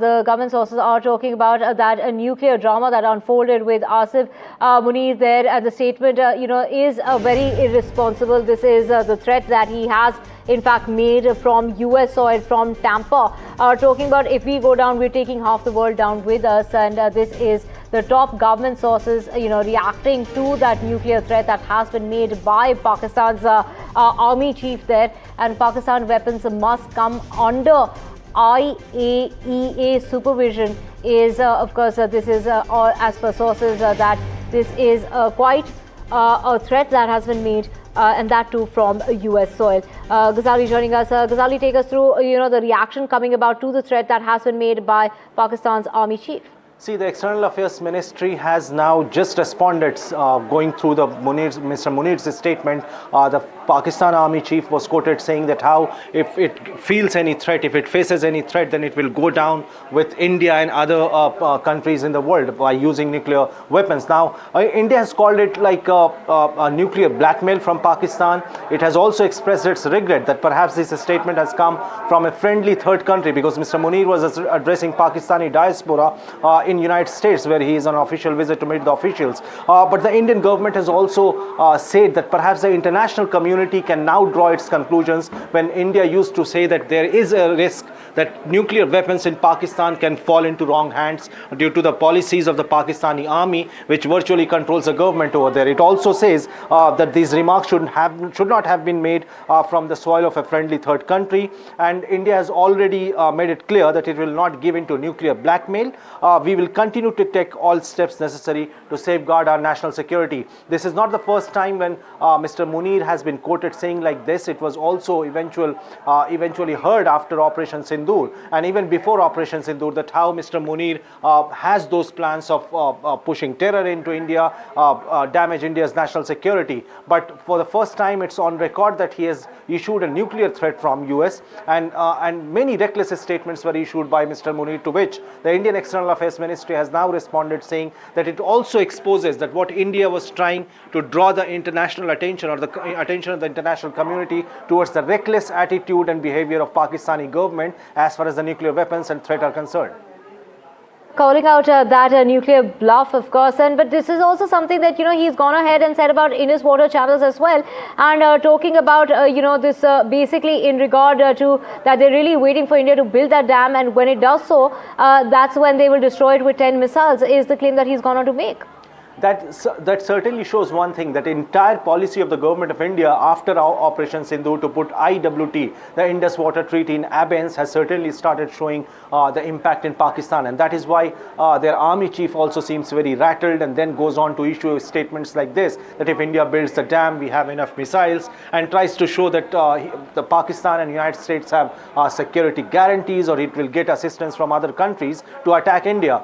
The government sources are talking about that a nuclear drama that unfolded with Asif Munir there, and the statement, is very irresponsible. This is the threat that he has, in fact, made from US soil, from Tampa. Talking about if we go down, we're taking half the world down with us, and this is the top government sources, reacting to that nuclear threat that has been made by Pakistan's army chief there, and Pakistan weapons must come under IAEA supervision. Is of course this is all as per sources that this is quite a threat that has been made, and that too from US soil. Ghazali joining us. Ghazali, take us through the reaction coming about to the threat that has been made by Pakistan's army chief. See, the External Affairs Ministry has now just responded, going through Mr. Munir's statement. The Pakistan Army Chief was quoted saying that how if it feels any threat, if it faces any threat, then it will go down with India and other countries in the world by using nuclear weapons. Now, India has called it like a nuclear blackmail from Pakistan. It has also expressed its regret that perhaps this statement has come from a friendly third country, because Mr. Munir was addressing Pakistani diaspora in United States, where he is on official visit to meet the officials. But the Indian government has also said that perhaps the international community can now draw its conclusions, when India used to say that there is a risk that nuclear weapons in Pakistan can fall into wrong hands due to the policies of the Pakistani army, which virtually controls the government over there. It also says that these remarks should not have been made from the soil of a friendly third country, and India has already made it clear that it will not give in to nuclear blackmail. We will continue to take all steps necessary to safeguard our national security. This is not the first time when Mr. Munir has been quoted saying like this. It was also eventually heard after Operation Sindoor, and even before Operation Sindoor, that how Mr. Munir has those plans of pushing terror into India, damage India's national security. But for the first time, it's on record that he has issued a nuclear threat from US, and many reckless statements were issued by Mr. Munir, to which the Indian External Affairs Ministry has now responded, saying that it also exposes that what India was trying to draw the international attention, or the attention of the international community, towards the reckless attitude and behavior of Pakistani government as far as the nuclear weapons and threat are concerned. Calling out that nuclear bluff, of course, but this is also something that he's gone ahead and said about Indus water channels as well, and talking about this basically in regard to that they're really waiting for India to build that dam, and when it does so, that's when they will destroy it with 10 missiles, is the claim that he's gone on to make. That certainly shows one thing, that entire policy of the government of India after Operation Sindoor to put IWT, the Indus Water Treaty, in abeyance, has certainly started showing the impact in Pakistan, and that is why their army chief also seems very rattled, and then goes on to issue statements like this, that if India builds the dam, we have enough missiles, and tries to show that the Pakistan and United States have security guarantees, or it will get assistance from other countries to attack India.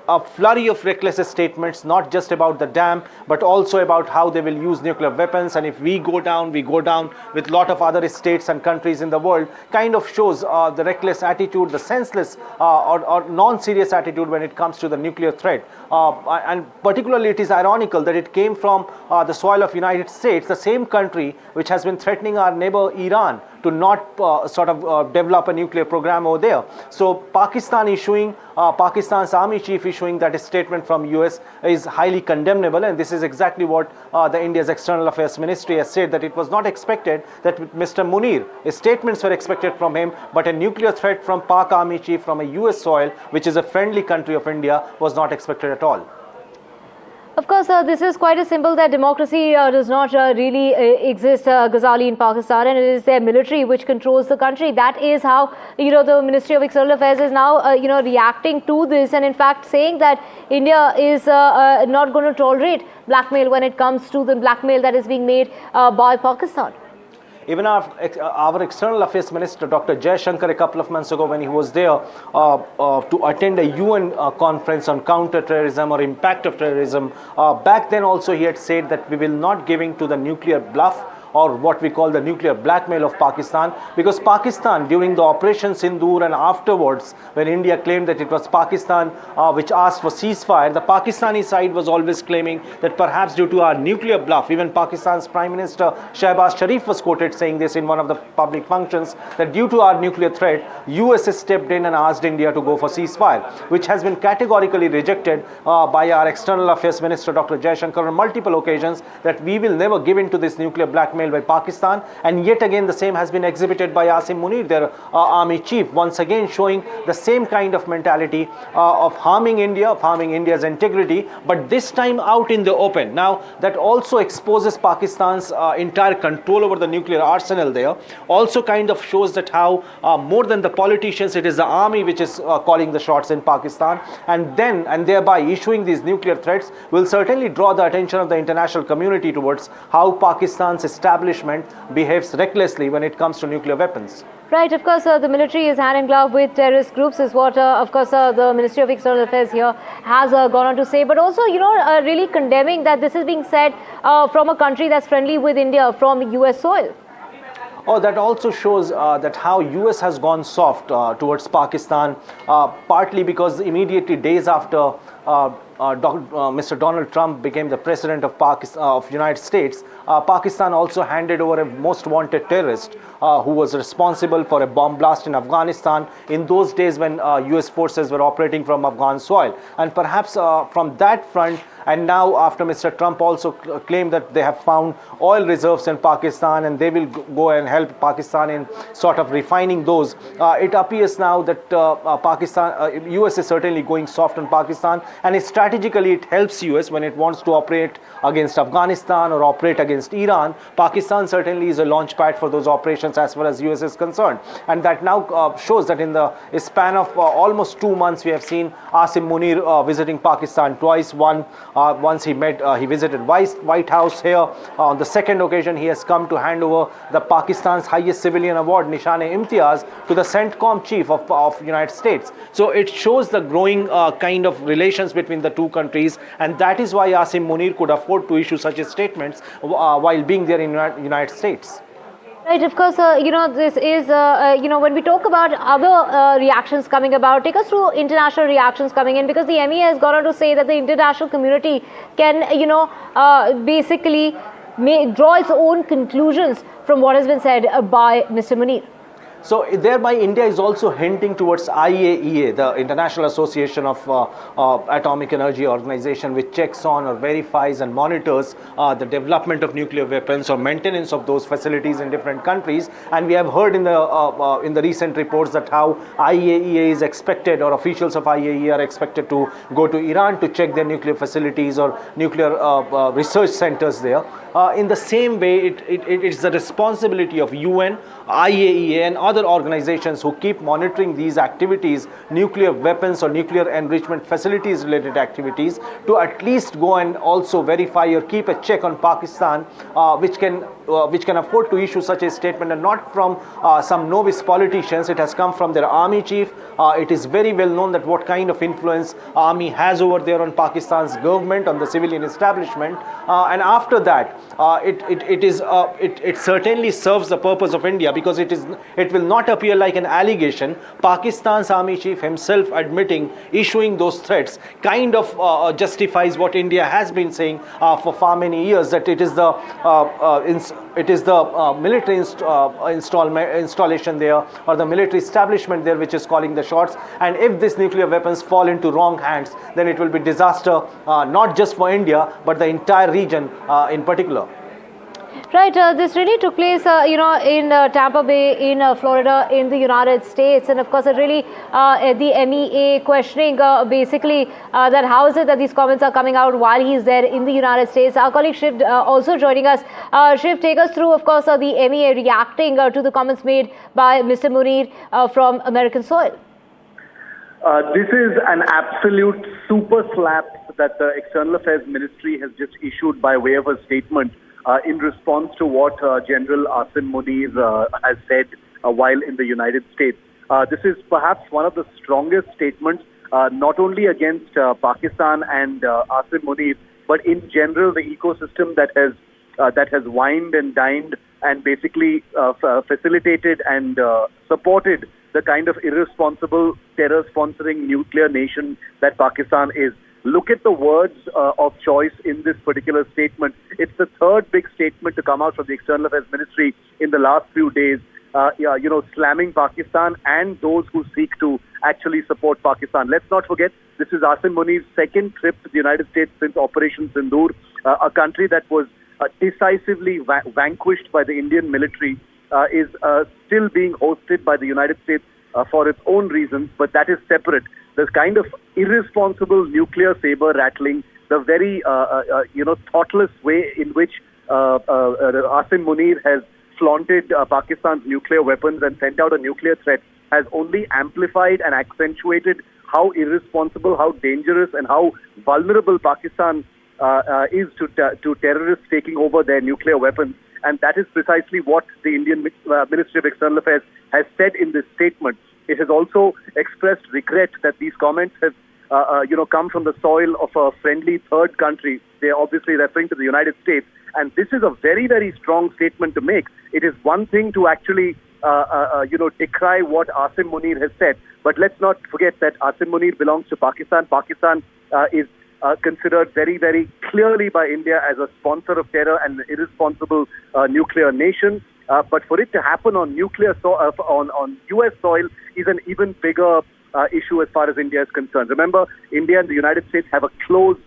A flurry of reckless statements, not just about the dam, but also about how they will use nuclear weapons, and if we go down with a lot of other states and countries in the world, kind of shows the reckless attitude, the senseless or non-serious attitude when it comes to the nuclear threat. And particularly it is ironical that it came from the soil of United States, the same country which has been threatening our neighbor Iran to not develop a nuclear program over there. So Pakistan's army chief issuing that statement from US is highly condemnable, and this is exactly what the India's External Affairs Ministry has said, that it was not expected that Mr. Munir, statements were expected from him, but a nuclear threat from Pak army chief from a US soil, which is a friendly country of India, was not expected at all. Of course, this is quite a symbol that democracy does not really exist, Ghazali, in Pakistan, and it is their military which controls the country. That is how the Ministry of External Affairs is now reacting to this, and in fact saying that India is not going to tolerate blackmail when it comes to the blackmail that is being made by Pakistan. Even our External Affairs Minister, Dr. Jaishankar, a couple of months ago, when he was there to attend a UN conference on counter-terrorism or impact of terrorism, back then also he had said that we will not give in to the nuclear bluff or what we call the nuclear blackmail of Pakistan, because Pakistan, during the Operation Sindoor and afterwards, when India claimed that it was Pakistan which asked for ceasefire, the Pakistani side was always claiming that perhaps due to our nuclear bluff, even Pakistan's Prime Minister Shehbaz Sharif was quoted saying this in one of the public functions, that due to our nuclear threat, US has stepped in and asked India to go for ceasefire, which has been categorically rejected by our External Affairs Minister Dr. Jaishankar on multiple occasions, that we will never give in to this nuclear blackmail by Pakistan. And yet again the same has been exhibited by Asim Munir, their army chief, once again showing the same kind of mentality of harming India, of harming India's integrity, but this time out in the open. Now that also exposes Pakistan's entire control over the nuclear arsenal there, also kind of shows that how more than the politicians, it is the army which is calling the shots in Pakistan, and thereby issuing these nuclear threats will certainly draw the attention of the international community towards how Pakistan's establishment behaves recklessly when it comes to nuclear weapons. Right, of course, the military is hand in glove with terrorist groups is what, of course, the Ministry of External Affairs here has gone on to say. But also, really condemning that this is being said from a country that's friendly with India, from US soil. Oh, that also shows that how US has gone soft towards Pakistan, partly because immediately days after Mr. Donald Trump became the president of Pakistan, of United States, Pakistan also handed over a most wanted terrorist who was responsible for a bomb blast in Afghanistan in those days when US forces were operating from Afghan soil. And perhaps from that front, and now after Mr. Trump also claimed that they have found oil reserves in Pakistan and they will go and help Pakistan in sort of refining those, it appears now that US is certainly going soft on Pakistan, and strategically it helps US when it wants to operate against Afghanistan or operate against Iran. Pakistan certainly is a launch pad for those operations as far as US is concerned, and that now shows that in the span of almost 2 months we have seen Asim Munir visiting Pakistan twice. Once he visited White House here. On the second occasion, he has come to hand over the Pakistan's highest civilian award, Nishan-e-Imtiaz, to the CENTCOM chief of United States. So it shows the growing kind of relations between the two countries, and that is why Asim Munir could afford to issue such statements while being there in United States. Right, of course, this is, when we talk about other reactions coming about, take us through international reactions coming in, because the MEA has gone on to say that the international community can, basically draw its own conclusions from what has been said by Mr. Munir. So thereby India is also hinting towards IAEA, the International Association of Atomic Energy Organization, which checks on or verifies and monitors the development of nuclear weapons or maintenance of those facilities in different countries. And we have heard in the recent reports that how IAEA is expected, or officials of IAEA are expected to go to Iran to check their nuclear facilities or nuclear research centers there. In the same way, it's the responsibility of UN, IAEA and other organizations who keep monitoring these activities, nuclear weapons or nuclear enrichment facilities related activities, to at least go and also verify or keep a check on Pakistan, which can afford to issue such a statement, and not from some novice politicians. It has come from their army chief. It is very well known that what kind of influence army has over there on Pakistan's government, on the civilian establishment, and after that it certainly serves the purpose of India, because it will not appear like an allegation. Pakistan's army chief himself admitting, issuing those threats, kind of justifies what India has been saying for far many years, that it is the military installation there, or the military establishment there, which is calling the shots. And if these nuclear weapons fall into wrong hands, then it will be disaster, not just for India, but the entire region in particular. Right, this really took place, in Tampa Bay, in Florida, in the United States, and of course, it really the MEA questioning basically that how is it that these comments are coming out while he's there in the United States. Our colleague Shiv also joining us. Shiv, take us through, of course, the MEA reacting to the comments made by Mr. Munir from American soil. This is an absolute super slap that the External Affairs Ministry has just issued by way of a statement in response to what General Asim Munir has said while in the United States. This is perhaps one of the strongest statements, not only against Pakistan and Asim Munir, but in general the ecosystem that has that has wined and dined and basically facilitated and supported the kind of irresponsible terror-sponsoring nuclear nation that Pakistan is. Look at the words of choice in this particular statement. It's the third big statement to come out from the External Affairs Ministry in the last few days, slamming Pakistan and those who seek to actually support Pakistan. Let's not forget, this is Asim Munir's second trip to the United States since Operation Sindoor, a country that was decisively vanquished by the Indian military, is still being hosted by the United States for its own reasons, but that is separate. This kind of irresponsible nuclear saber rattling, the very thoughtless way in which Asim Munir has flaunted Pakistan's nuclear weapons and sent out a nuclear threat has only amplified and accentuated how irresponsible, how dangerous, and how vulnerable Pakistan is to terrorists taking over their nuclear weapons. And that is precisely what the Indian Ministry of External Affairs has said in this statement. It has also expressed regret that these comments have, come from the soil of a friendly third country. They are obviously referring to the United States. And this is a very, very strong statement to make. It is one thing to actually, decry what Asim Munir has said. But let's not forget that Asim Munir belongs to Pakistan. Pakistan is considered very, very clearly by India as a sponsor of terror and an irresponsible nuclear nation. But for it to happen on on U.S. soil is an even bigger issue as far as India is concerned. Remember, India and the United States have a close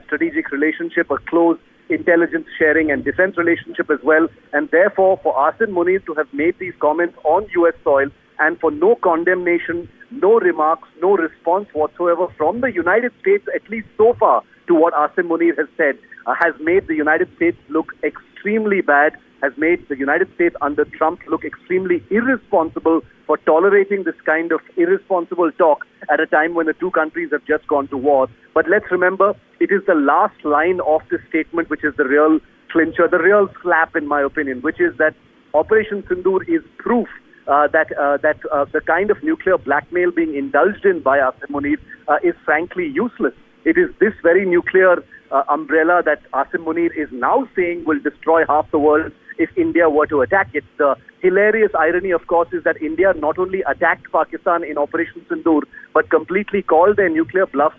strategic relationship, a close intelligence sharing and defense relationship as well. And therefore, for Asim Munir to have made these comments on U.S. soil and for no condemnation, no remarks, no response whatsoever from the United States, at least so far, to what Asim Munir has said, has made the United States look extremely bad, has made the United States under Trump look extremely irresponsible for tolerating this kind of irresponsible talk at a time when the two countries have just gone to war. But let's remember, it is the last line of this statement which is the real clincher, the real slap in my opinion, which is that Operation Sindoor is proof that the kind of nuclear blackmail being indulged in by Asim Munir is frankly useless. It is this very nuclear umbrella that Asim Munir is now saying will destroy half the world if India were to attack it. The hilarious irony, of course, is that India not only attacked Pakistan in Operation Sindoor, but completely called their nuclear bluff,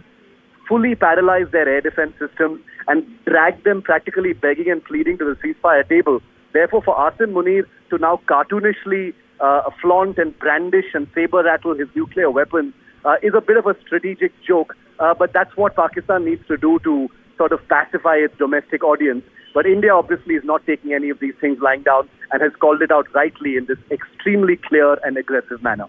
fully paralyzed their air defense systems, and dragged them practically begging and pleading to the ceasefire table. Therefore, for Asim Munir to now cartoonishly flaunt and brandish and saber rattle his nuclear weapons is a bit of a strategic joke. But that's what Pakistan needs to do to sort of pacify its domestic audience. But India obviously is not taking any of these things lying down and has called it out rightly in this extremely clear and aggressive manner.